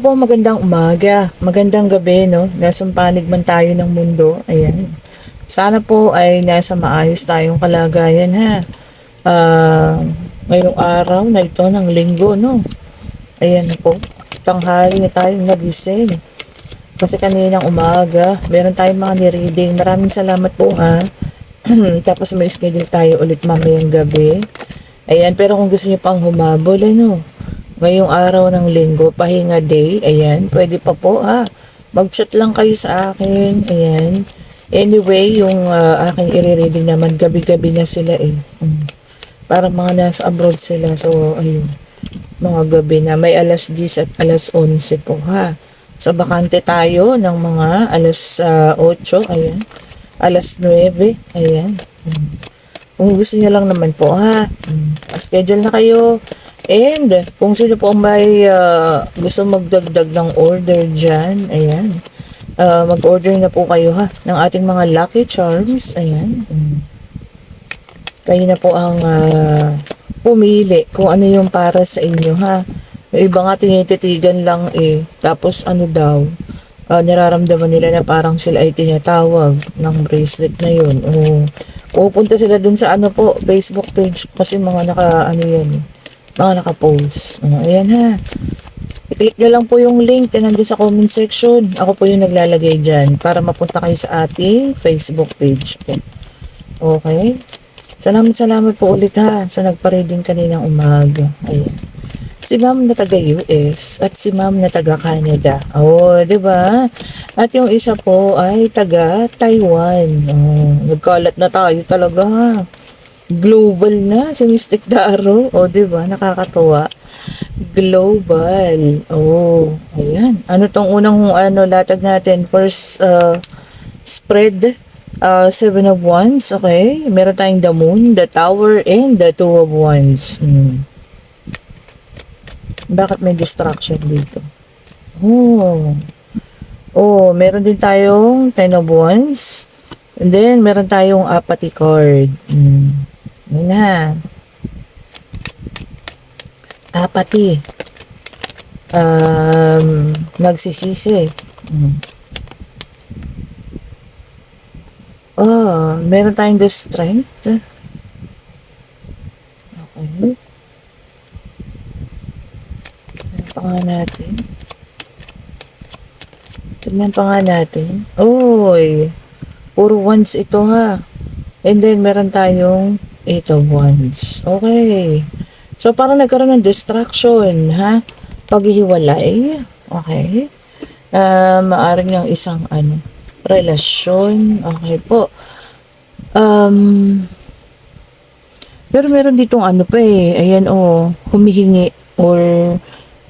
po, magandang umaga, magandang gabi, no? Nasa panig man tayo ng mundo, ayan. Sana po ay nasa maayos tayong kalagayan, ha? Ngayong araw na ito ng linggo, no? Ayan po, tanghali na tayong nagising. Kasi kaninang umaga, meron tayong mga ni-reading. Maraming salamat po, ha? Tapos may schedule tayo ulit mamayang gabi. Ayan, pero kung gusto niyo pang humabol, ano? Ngayong araw ng linggo, pahinga day, ayan, pwede pa po ha. Mag-chat lang kayo sa akin, ayan. Anyway, yung aking i-reading naman, gabi-gabi na sila eh. Parang mga nasa abroad sila, so ayun, mga gabi na. May alas 10 at alas 11 po ha. So bakante tayo ng mga alas 8, ayan. Alas 9, ayan. Kung gusto niyo lang naman po ha, schedule na kayo. And kung sino po may gusto magdagdag ng order dyan, ayan, mag-order na po kayo ha ng ating mga Lucky Charms, ayan. Kayo na po ang pumili kung ano yung para sa inyo ha. Yung iba nga tinititigan lang eh, tapos ano daw, nararamdaman nila na parang sila ay tinatawag ng bracelet na yun. Pupunta sila dun sa ano po, Facebook page kasi mga ano yan eh, mga naka-post. Ayan ha. I-click nyo lang po yung link na nandun sa comment section. Ako po yung naglalagay dyan para mapunta kayo sa ating Facebook page po. Okay? Salamat po ulit ha sa nagpa-reading kaninang umaga. Ayan. Si ma'am na taga US at si ma'am na taga Canada. Di ba? At yung isa po ay taga Taiwan. Nagkalat na tayo talaga ha. Global na si Mystic Daro. Di ba? Nakakatuwa. Global. Ayan. Ano tong unang latag natin? First spread, Seven of Wands. Okay. Meron tayong the Moon, the Tower, and the Two of Wands. Bakit may distraction dito? Meron din tayong Ten of Wands. And then, meron tayong Apathy card. Yun na. Apathy. Nagsisisi. Meron tayong the Strength. Okay. Tignan pa nga natin. Puro wands ito ha. And then, meron tayong Eight of Wands. Okay. So, parang nagkaroon ng distraction, ha? Paghihiwalay. Okay. Maaring ng isang, relasyon. Okay po. Pero meron ditong ayan humihingi or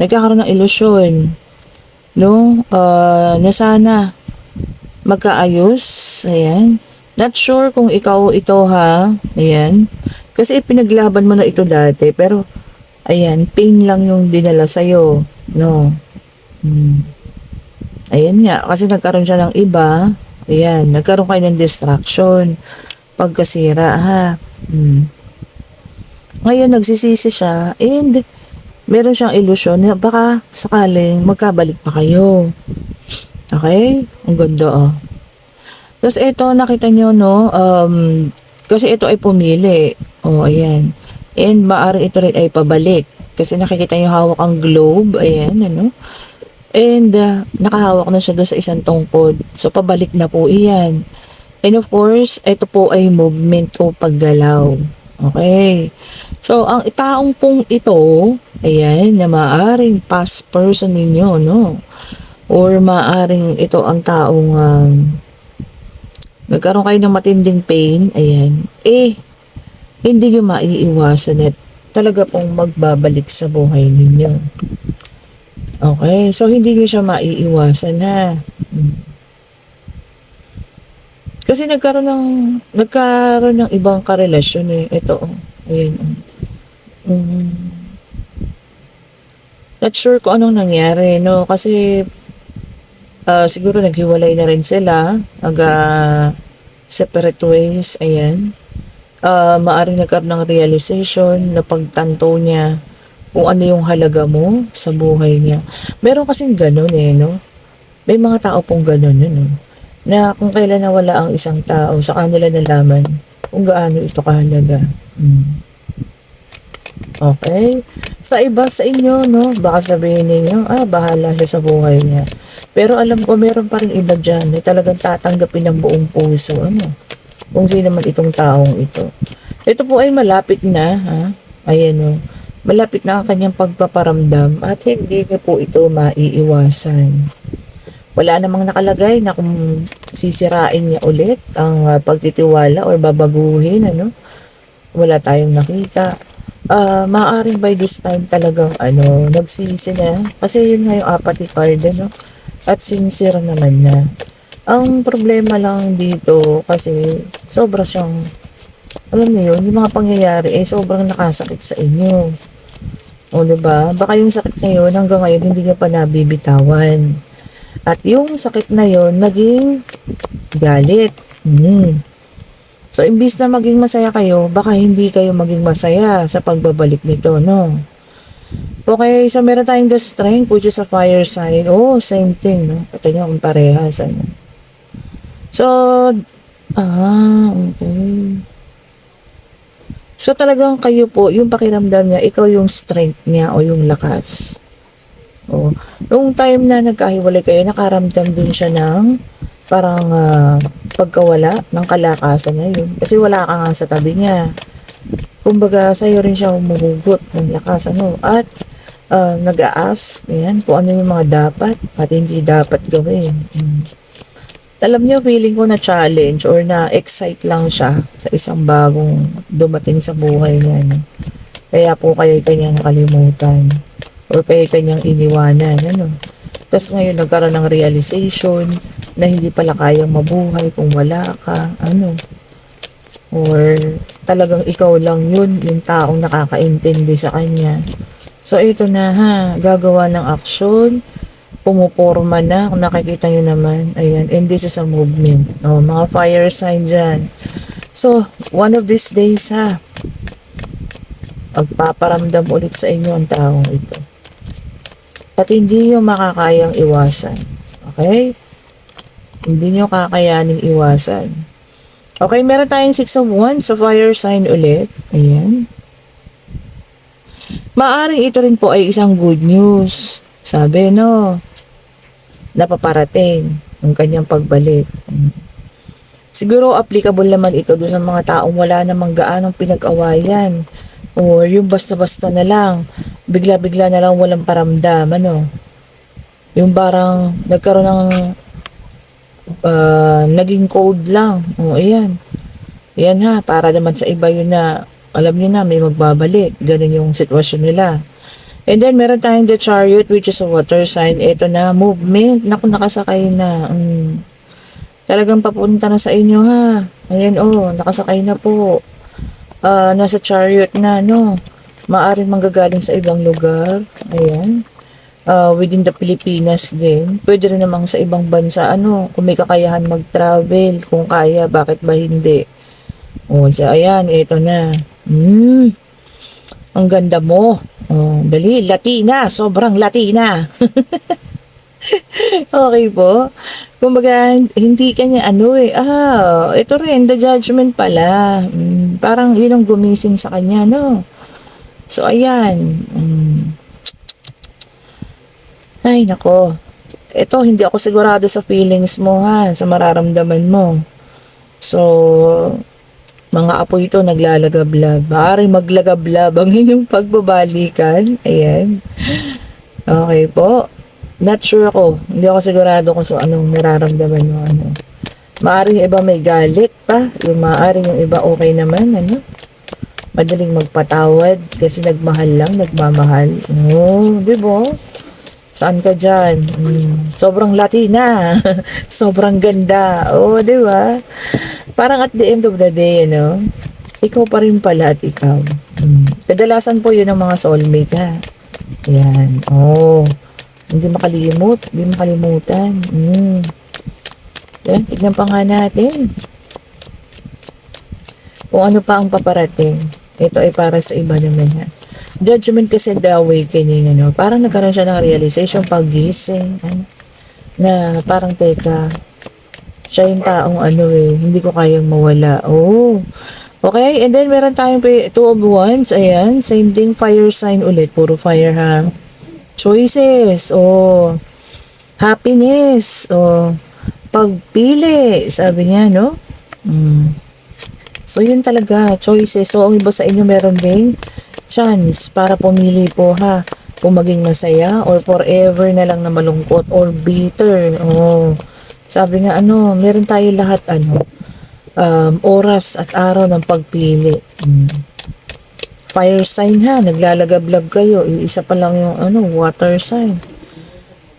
nagkakaroon ng ilusyon. No? Na sana magkaayos. Ayan. Not sure kung ikaw ito ha. Ayan. Kasi pinaglaban mo na ito dati. Pero, ayan, pain lang yung dinala sa'yo. No. Ayan nga. Kasi nagkaroon siya ng iba. Ayan. Nagkaroon kayo ng distraction. Pagkasira ha. Ngayon, nagsisisi siya. And, meron siyang ilusyon na baka sakaling magkabalik pa kayo. Okay? Ang ganda Tapos ito, nakita nyo, no? Kasi ito ay pumili. Ayan. And maaari ito rin ay pabalik. Kasi nakikita nyo hawak ang globe. Ayan, And nakahawak na siya doon sa isang tungkod. So, pabalik na po iyan. And of course, ito po ay movement o paggalaw. Okay. So, ang taong pong ito, ayan, na maaaring past person ninyo, no? Or maaaring ito ang taong nagkaroon kayo ng matinding pain, ayan, hindi nyo maiiwasan at talaga pong magbabalik sa buhay ninyo. Okay, so hindi nyo siya maiiwasan ha. Kasi nagkaroon ng ibang karelasyon eh. Ito, ayan. Not sure kung anong nangyari, no? Kasi siguro naghiwalay na rin sila, separate ways, ayan. Maaring nagkaroon ng realization na pagtanto niya kung ano yung halaga mo sa buhay niya. Meron kasing ganun eh, no? May mga tao pong ganun, no? Na kung kailan nawala ang isang tao, sa kanila nalaman kung gaano ito kahalaga. Okay? Sa iba, sa inyo, no? Baka sabihin ninyo, bahala siya sa buhay niya. Pero alam ko, meron pa rin iba dyan na talagang tatanggapin ng buong puso, ano? Kung sino man itong taong ito. Ito po ay malapit na, ha? Ayan, no? Malapit na ang kanyang pagpaparamdam at hindi niyo po ito maiiwasan. Wala namang nakalagay na kung sisirain niya ulit ang pagtitiwala or babaguhin, ano? Wala tayong nakita. Maaaring by this time talagang nagsisi na. Kasi yun nga yung apathy card, ano? At sincere naman na. Ang problema lang dito kasi sobra siyang, alam niyo yun, yung mga pangyayari sobrang nakasakit sa inyo. O diba? Baka yung sakit na yun hanggang ngayon hindi niyo pa nabibitawan. At yung sakit na yun naging galit. So, imbis na maging masaya kayo, baka hindi kayo maging masaya sa pagbabalik nito, no? Okay, so meron tayong the strength, which is a fire sign. Oh, same thing, no? Pati nyo kung parehas, ano? So, okay. So, talagang kayo po, yung pakiramdam niya, ikaw yung strength niya o yung lakas. Oh, noong time na nagkahiwalay kayo, nakaramdam din siya ng parang pagkawala ng kalakasan na yun. Kasi wala ka nga sa tabi niya. Kumbaga, sa'yo rin siya humuhugot ng lakas, ano. At nag-a-ask, yan, kung ano yung mga dapat at hindi dapat gawin. Alam niyo, feeling ko na challenge or na excite lang siya sa isang bagong dumating sa buhay niya. No? Kaya po kayo kanya nakalimutan or kayo kanyang iniwanan. Ano? Tapos ngayon nagkaroon ng realization na hindi pala kayang mabuhay kung wala ka, ano. Or talagang ikaw lang yun, yung taong nakakaintindi sa kanya. So ito na ha, gagawa ng aksyon, pumuporma na, kung nakikita nyo naman, ayan, and this is a movement. Mga fire sign dyan. So, one of these days ha, magpaparamdam ulit sa inyo ang taong ito. At hindi nyo makakayang iwasan. Okay? Hindi nyo kakayaning iwasan. Okay, meron tayong 6 of Wands. So, fire sign ulit. Ayan. Maaring ito rin po ay isang good news. Sabi, no? Napaparating ang kanyang pagbalik. Siguro, applicable naman ito doon sa mga taong wala namang gaanong pinag-awayan. Or yung basta-basta na lang, bigla-bigla na lang walang paramdam, ano. Yung parang nagkaroon ng naging cold lang. Ayan. Ayan ha, para naman sa iba yun na, alam niyo na, may magbabalik. Ganun yung sitwasyon nila. And then, meron tayong the chariot, which is a water sign. Ito na, movement. Naku, nakasakay na. Talagang papunta na sa inyo ha. Ayan, nakasakay na po. Nasa chariot na, no? Maaring manggagaling sa ibang lugar. Ayan. Within the Pilipinas din. Pwede rin namang sa ibang bansa, ano? Kung may kakayahan mag-travel, kung kaya, bakit ba hindi? So, ayan, ito na. Ang ganda mo. Dali, Latina. Sobrang Latina. Okay po. Kumbaga, hindi kanya ito rin, the judgment pala. Parang yun ang gumising sa kanya, no? So, ayan. Ay, nako. Ito, hindi ako sigurado sa feelings mo, ha? Sa mararamdaman mo. So, mga apo ito naglalagablab. Maaaring maglagablab ang inyong pagbabalikan. Ayan. Okay po. Not sure ako. Hindi ako sigurado kung anong nararamdaman mo. Maaaring iba may galit pa. Maaaring yung iba okay naman. Madaling magpatawad kasi nagmahal lang, nagmamahal. Di ba? Saan ka dyan? Sobrang Latina. Sobrang ganda. Di ba? Parang at the end of the day, ikaw pa rin pala at ikaw. Kadalasan po yun ang mga soulmate, ha? Yan. Hindi makalimutan. Yan, tignan pa nga natin. Kung ano pa ang paparating. Ito ay para sa iba naman, ha? Judgment kasi the awakening, ano, parang nagkaroon siya ng realization paggising, ano, na parang teka, siya yung taong ano eh, hindi ko kayang mawala. Oh. Okay, and then meron tayong two of wands, ayan, same thing, fire sign ulit, puro fire ha. Choices, oh, happiness, oh, pagpili, sabi niya, no? Mm. So, yun talaga, choices. So, ang iba sa inyo meron ding chance para pumili po ha. Kung maging masaya or forever na lang na malungkot or bitter. Oh. Sabi nga ano, meron tayo lahat ano, oras at araw ng pagpili. Fire sign ha, naglalagablab kayo. Isa pa lang yung ano, water sign.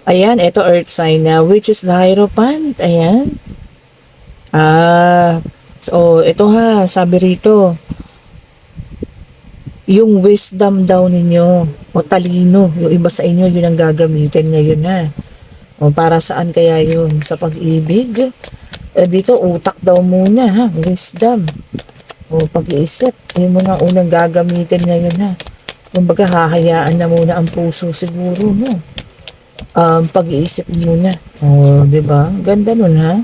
Ayan, ito earth sign na, which is the Hierophant. Ayan. So, ito ha, sabi rito, yung wisdom daw ninyo, o talino, yung iba sa inyo, yun ang gagamitin ngayon ha. O para saan kaya yun? Sa pag-ibig? Dito, utak daw muna ha, wisdom. O pag-iisip, yun muna ang unang gagamitin ngayon ha. Kumbaga, hahayaan na muna ang puso siguro mo. Pag-iisip muna. O, diba? Ganda nun ha.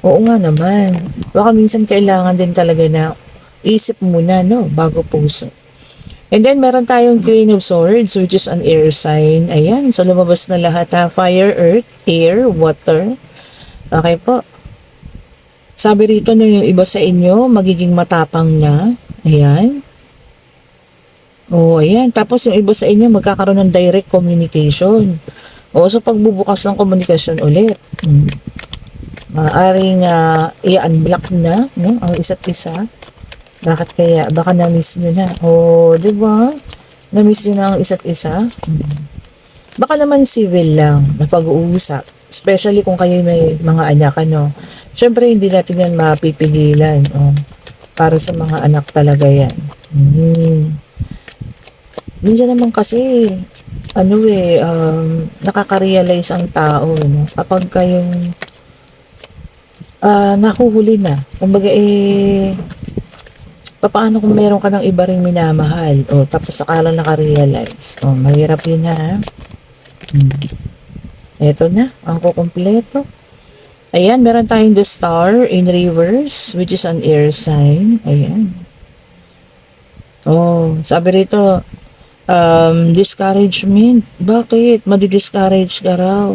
Oo nga naman. Baka minsan kailangan din talaga na isip muna, no? Bago puso. And then, meron tayong Queen of Swords, which is an air sign. Ayan. So, lumabas na lahat ha. Fire, earth, air, water. Okay po. Sabi rito na yung iba sa inyo, magiging matapang na. Ayan. Oh, ayan. Tapos yung iba sa inyo, magkakaroon ng direct communication. O, so pagbubukas ng komunikasyon ulit. Maaring i-unblock na, no, ang isa't isa. Bakit kaya? Baka na-miss nyo na. O, di ba? Na-miss nyo na ang isa't isa. Baka naman civil lang na pag-uusap. Especially kung kayo may mga anak, ano. Siyempre, hindi natin yan mapipigilan. O, para sa mga anak talaga yan. Minsan naman kasi, ano eh, nakaka-realize ang tao, no? Kapag kayong nahuhuli na. Kumbaga paano kung meron ka ng iba ring minamahal o tapos saka lang naka-realize. O, mahirap yun ha. Eto na, ang kukumpleto. Ayan, meron tayong the star in reverse, which is an air sign. Ayan. Oh, sabi rito, discouragement. Bakit? Madi-discourage ka raw.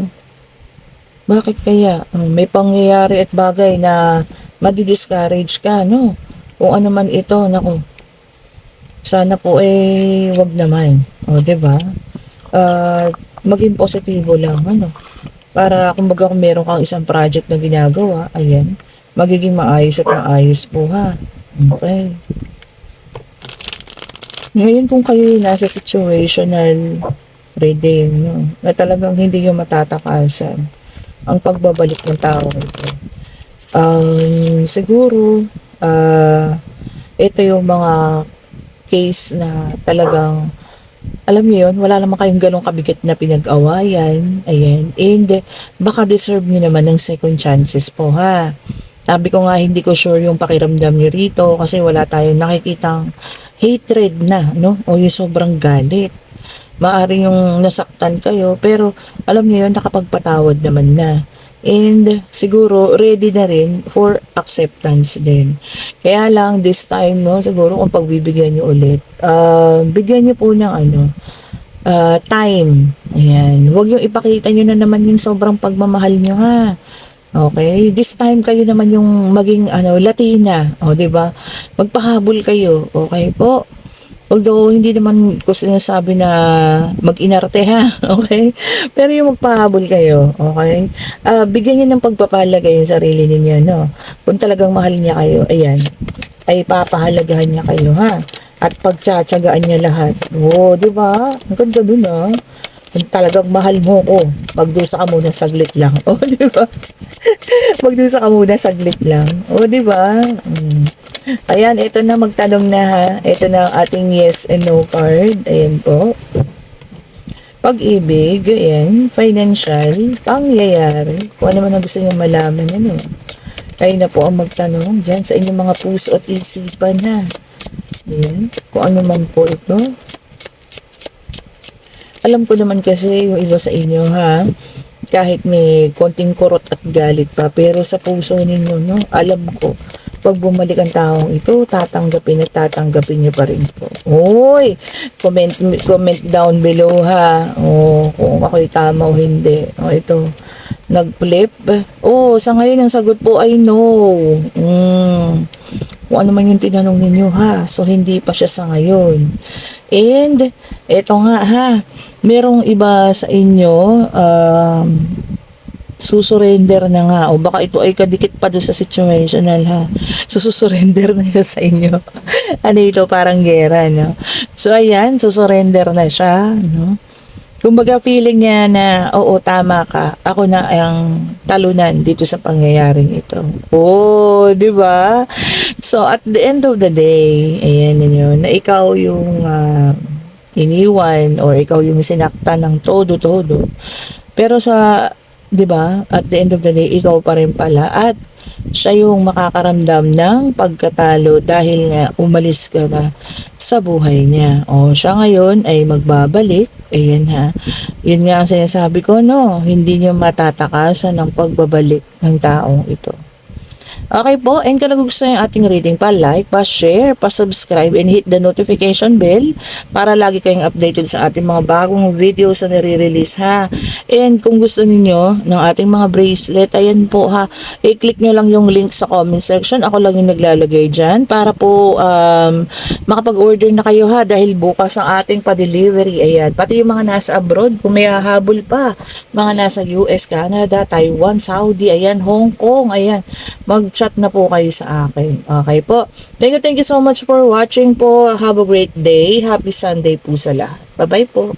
Bakit kaya? May pangyayari at bagay na madi-discourage ka, no? Kung ano man ito, naku. Sana po wag naman. O, 'di ba? Maging positibo lang, ano? Para kumbaga kung meron kang isang project na ginagawa, ayan, magiging maayos at maayos po ha. Okay. Ngayon kung kayo nasa situational reading, no, na talagang hindi yung matatakasan ang pagbabalik ng tao ito. Siguro, ito yung mga case na talagang, alam niyo yun, wala naman kayong ganong kabigat na pinag-awayan. Ayan. And baka deserve niyo naman ng second chances po ha. Sabi ko nga, hindi ko sure yung pakiramdam niyo rito kasi wala tayong nakikitang hatred na, no? O yung sobrang galit. Maaari yung nasaktan kayo, pero alam niyo yun, nakapagpatawad naman na. And siguro ready na rin for acceptance din. Kaya lang this time, no, siguro kung pagbibigyan niyo ulit, bigyan niyo po ng ano, time. Ayan. Huwag yung ipakita niyo na naman yung sobrang pagmamahal niyo ha. Okay, this time kayo naman yung maging ano, Latina, o 'di ba? Magpahabol kayo, okay po? Although, hindi naman ko sinasabi na mag-inarte ha, okay? Pero yung magpahabol kayo, okay? Bigyan niyo ng pagpapahalaga yung sarili ninyo, no? Kung talagang mahal niya kayo, ayan, ay papahalagahan niya kayo, ha? At pagtsatsagaan niya lahat. Oo, di ba? Ang ganda dun, ha? Kung talagang mahal mo ko, magdusa ka muna saglit lang. O, di ba? Magdusa ka muna saglit lang. O, di ba? Ayan, ito na, magtanong na ha. Ito na ang ating yes and no card. Ayan po. Pag-ibig, ayan. Financial, pangyayari. Kung ano man ang gusto nyo malaman, ano. Kayo na po ang magtanong dyan sa inyong mga puso at isipan ha. Ayan. Kung ano man po ito. Alam ko naman kasi yung iba sa inyo ha, kahit may konting kurot at galit pa, pero sa puso ninyo, no, alam ko, pag bumalik ang taong ito, tatanggapin at tatanggapin niyo pa rin po. Uy, comment down below ha. O, kung ako'y tama o hindi. O, ito, nag-flip. Oh, sa ngayon ang sagot po ay no. Kung ano man yung tinanong ninyo ha. So, hindi pa siya sa ngayon. And, eto nga ha, merong iba sa inyo, susurrender na nga o baka ito ay kadikit pa doon sa situational ha, susurrender na siya sa inyo. Ano ito, parang gera, no? So ayan, susurrender na siya, no? Kumbaga feeling niya na oo, tama ka, ako na ang talunan dito sa pangyayaring ito. Oh, di ba? So at the end of the day, ayan yun, na ikaw yung iniwan or ikaw yung sinaktan ng todo-todo. Pero sa, 'di ba? At the end of the day, ikaw pa rin pala at siya yung makakaramdam ng pagkatalo dahil nga umalis ka na sa buhay niya. O siya ngayon ay magbabalik. Ayan ha. Yun nga ang sinasabi ko, no, hindi niyo matatakasan ng pagbabalik ng taong ito. Okay po, and kung nagugustuhan yung ating reading, pa-like, pa-share, pa-subscribe, and hit the notification bell para lagi kayong updated sa ating mga bagong videos na nire-release ha. And kung gusto ninyo ng ating mga bracelet, ayan po ha, i-click nyo lang yung link sa comment section. Ako lang yung naglalagay dyan para po makapag-order na kayo ha dahil bukas ang ating pa-delivery. Ayan, pati yung mga nasa abroad, kung may hahabol pa, mga nasa US, Canada, Taiwan, Saudi, ayan, Hong Kong, ayan, mag-chat na po kayo sa akin. Okay po. Thank you so much for watching po. Have a great day. Happy Sunday po sa lahat. Bye-bye po.